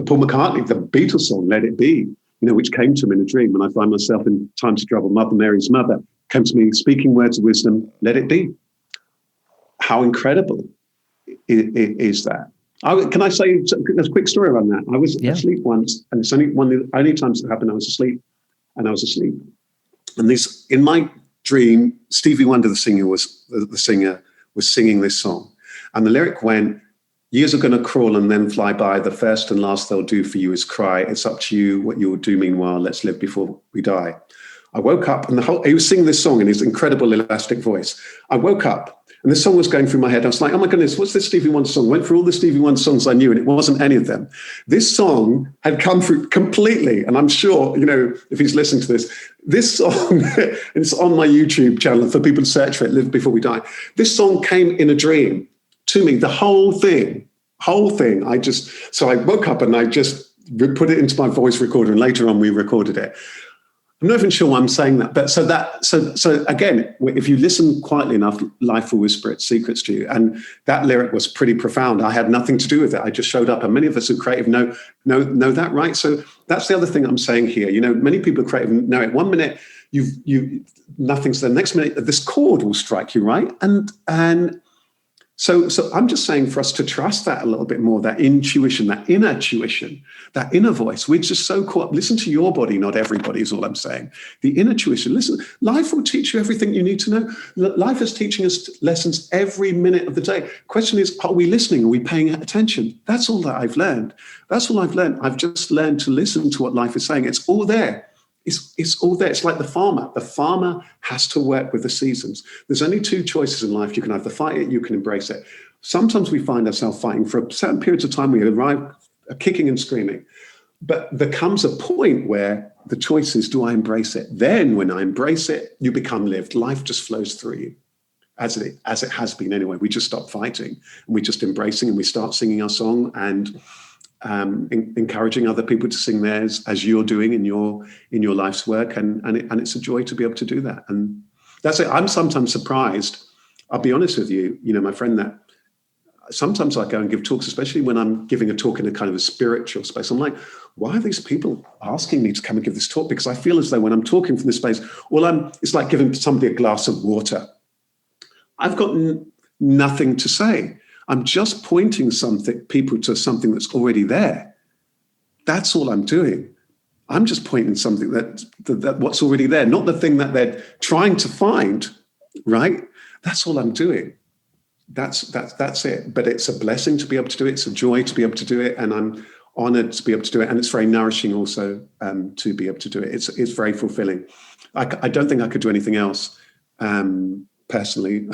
Paul McCartney, the Beatles song, Let It Be, which came to me in a dream when I find myself in times of trouble. Mother Mary's mother came to me speaking words of wisdom, let it be. How incredible is that? Can I say a quick story around that? I was asleep once, and it's only one of the only times it happened. I was asleep. And this, in my dream, Stevie Wonder, the singer, was singing this song. And the lyric went, years are going to crawl and then fly by. The first and last they'll do for you is cry. It's up to you what you'll do meanwhile. Let's live before we die. I woke up, and he was singing this song in his incredible elastic voice. I woke up, and this song was going through my head. I was like, oh my goodness, what's this Stevie Wonder song? Went through all the Stevie Wonder songs I knew, and it wasn't any of them. This song had come through completely, and I'm sure, if he's listening to this song, it's on my YouTube channel for people to search for it, Live Before We Die. This song came in a dream to me, the whole thing. So I woke up and I just put it into my voice recorder, and later on we recorded it. I'm not even sure why I'm saying that, but so again, if you listen quietly enough, life will whisper its secrets to you. And that lyric was pretty profound. I had nothing to do with it. I just showed up, and many of us who are creative know that, right? So that's the other thing I'm saying here. Many people are creative know it. 1 minute you nothing's there. The next minute this chord will strike you, right? And so I'm just saying for us to trust that a little bit more, that intuition, that inner tuition, that inner voice. We're just so caught up. Listen to your body, not everybody, is all I'm saying. The inner tuition. Listen, life will teach you everything you need to know. Life is teaching us lessons every minute of the day. Question is, are we listening? Are we paying attention? That's all that I've learned. That's all I've learned. I've just learned to listen to what life is saying. It's all there. It's all there. It's like the farmer. The farmer has to work with the seasons. There's only two choices in life. You can either fight it, you can embrace it. Sometimes we find ourselves fighting for certain periods of time. We arrive kicking and screaming. But there comes a point where the choice is, do I embrace it? Then when I embrace it, you become lived. Life just flows through you, as it has been anyway. We just stop fighting, and we just embracing, and we start singing our song, and encouraging other people to sing theirs, as you're doing in your life's work, and it's a joy to be able to do that. And that's it. I'm sometimes surprised. I'll be honest with you. My friend, that sometimes I go and give talks, especially when I'm giving a talk in a kind of a spiritual space. I'm like, why are these people asking me to come and give this talk? Because I feel as though when I'm talking from this space, it's like giving somebody a glass of water. I've got nothing to say. I'm just pointing people to something that's already there. That's all I'm doing. I'm just pointing something that what's already there, not the thing that they're trying to find, right? That's all I'm doing. That's it. But it's a blessing to be able to do it. It's a joy to be able to do it, and I'm honored to be able to do it. And it's very nourishing also to be able to do it. It's very fulfilling. I don't think I could do anything else personally.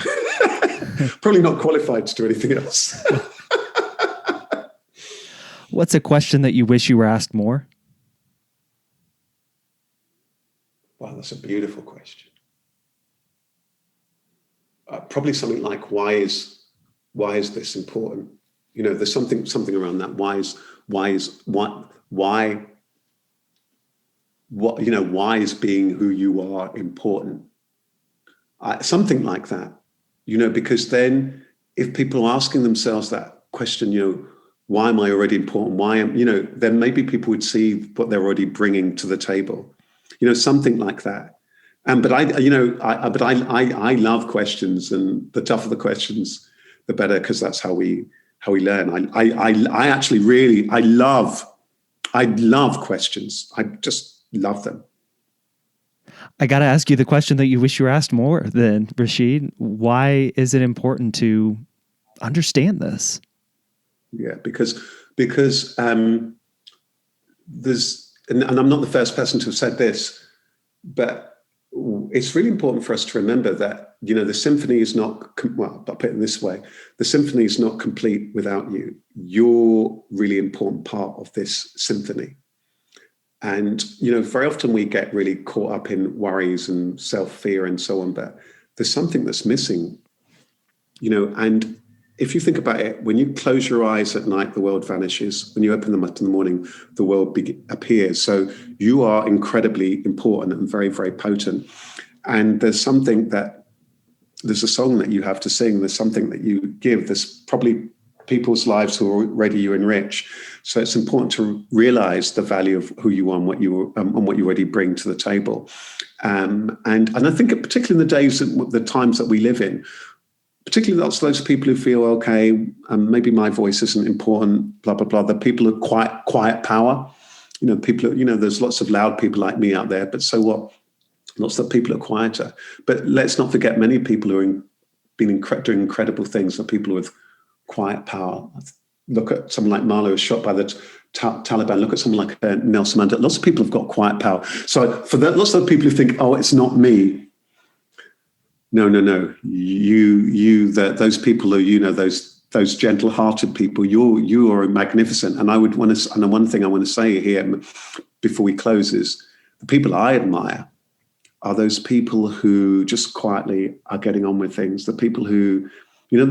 Probably not qualified to do anything else. What's a question that you wish you were asked more? Wow, that's a beautiful question. Probably something like, why is this important? You know, there's something around that. Why is being who you are important? Something like that. You know, because then if people are asking themselves that question, you know, why am I already important? Then maybe people would see what they're already bringing to the table. You know, something like that. But I love questions, and the tougher the questions, the better, because that's how we learn. I love questions. I just love them. I got to ask you the question that you wish you were asked more then, Rasheed. Why is it important to understand this? Yeah, because there's, and I'm not the first person to have said this, but it's really important for us to remember that, you know, the symphony is not, well, I'll put it this way, the symphony is not complete without you. You're really important part of this symphony. And, you know, very often we get really caught up in worries and self-fear and so on, but there's something that's missing, you know. And if you think about it, when you close your eyes at night, the world vanishes. When you open them up in the morning, the world appears. So you are incredibly important and very, very potent. And there's a song that you have to sing. There's something that you give. There's probably people's lives who already you enrich. So it's important to realize the value of who you are and what you already bring to the table. And I think particularly in the days and the times that we live in, particularly lots of those people who feel, okay, maybe my voice isn't important, blah, blah, blah. The people of quiet power, you know, there's lots of loud people like me out there, but so what? Lots of people are quieter. But let's not forget many people who are doing incredible things are people with quiet power. Look at someone like Marlowe, who's shot by the Taliban. Look at someone like Nelson Mandela. Lots of people have got quiet power. So for that, lots of people who think, oh, it's not me. No. Those people are, you know, those gentle-hearted people. You are magnificent. And and one thing I want to say here before we close is the people I admire are those people who just quietly are getting on with things. The people who, you know,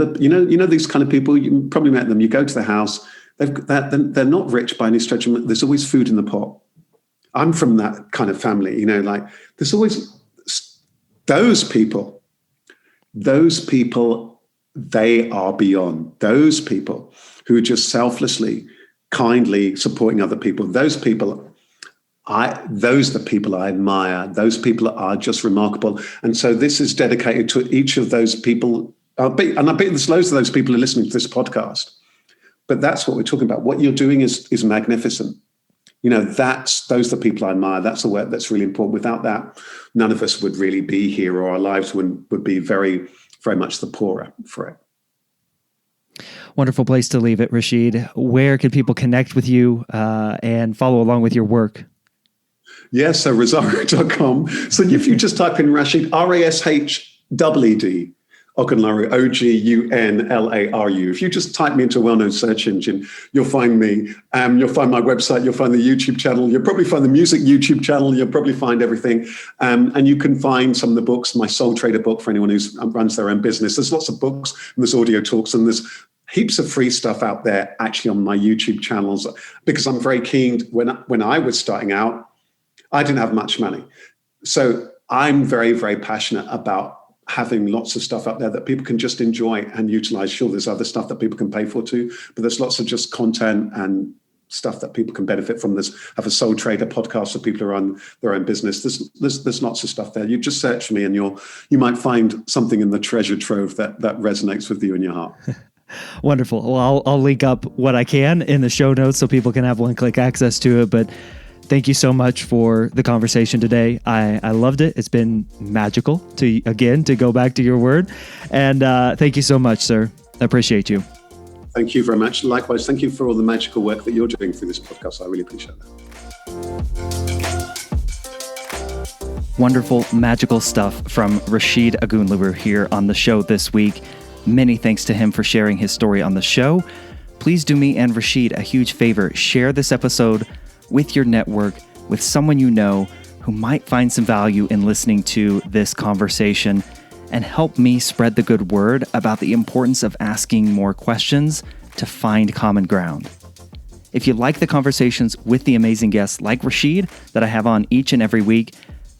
these kind of people. You probably met them. You go to the house. They're not rich by any stretch. There's always food in the pot. I'm from that kind of family. You know, like there's always those people. Those people, they are beyond. Those people who are just selflessly, kindly supporting other people. Those are the people I admire. Those people are just remarkable. And so this is dedicated to each of those people. I bet there's loads of those people who are listening to this podcast. But that's what we're talking about. What you're doing is magnificent. You know, those are the people I admire. That's the work that's really important. Without that, none of us would really be here, or our lives would be very, very much the poorer for it. Wonderful place to leave it, Rasheed. Where can people connect with you and follow along with your work? Yeah, so Rosario.com. So if you just type in Rasheed, RASHEED, Ogunlaru, Ogunlaru. If you just type me into a well-known search engine, you'll find me. You'll find my website. You'll find the YouTube channel. You'll probably find the music YouTube channel. You'll probably find everything. And you can find some of the books, my Soul Trader book for anyone who runs their own business. There's lots of books, and there's audio talks, and there's heaps of free stuff out there actually on my YouTube channels, because I'm very keen. When I was starting out, I didn't have much money. So I'm very, very passionate about having lots of stuff up there that people can just enjoy and utilize. Sure, there's other stuff that people can pay for too, but there's lots of just content and stuff that people can benefit from. Have a Soul Trader podcast for people who run their own business. There's lots of stuff there. You just search for me and you might find something in the treasure trove that resonates with you in your heart. Wonderful. Well, I'll link up what I can in the show notes so people can have one-click access to it. But thank you so much for the conversation today. I loved it. It's been magical to go back to your word. And thank you so much, sir. I appreciate you. Thank you very much. Likewise, thank you for all the magical work that you're doing through this podcast. I really appreciate that. Wonderful, magical stuff from Rasheed Ogunlaru here on the show this week. Many thanks to him for sharing his story on the show. Please do me and Rasheed a huge favor. Share this episode with your network, with someone you know who might find some value in listening to this conversation, and help me spread the good word about the importance of asking more questions to find common ground. If you like the conversations with the amazing guests like Rasheed that I have on each and every week,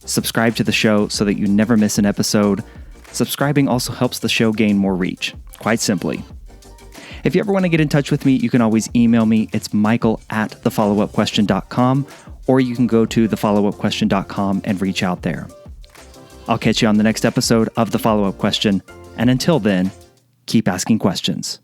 subscribe to the show so that you never miss an episode. Subscribing also helps the show gain more reach, quite simply. If you ever want to get in touch with me, you can always email me. It's michael@thefollowupquestion.com, or you can go to thefollowupquestion.com and reach out there. I'll catch you on the next episode of The Follow-Up Question. And until then, keep asking questions.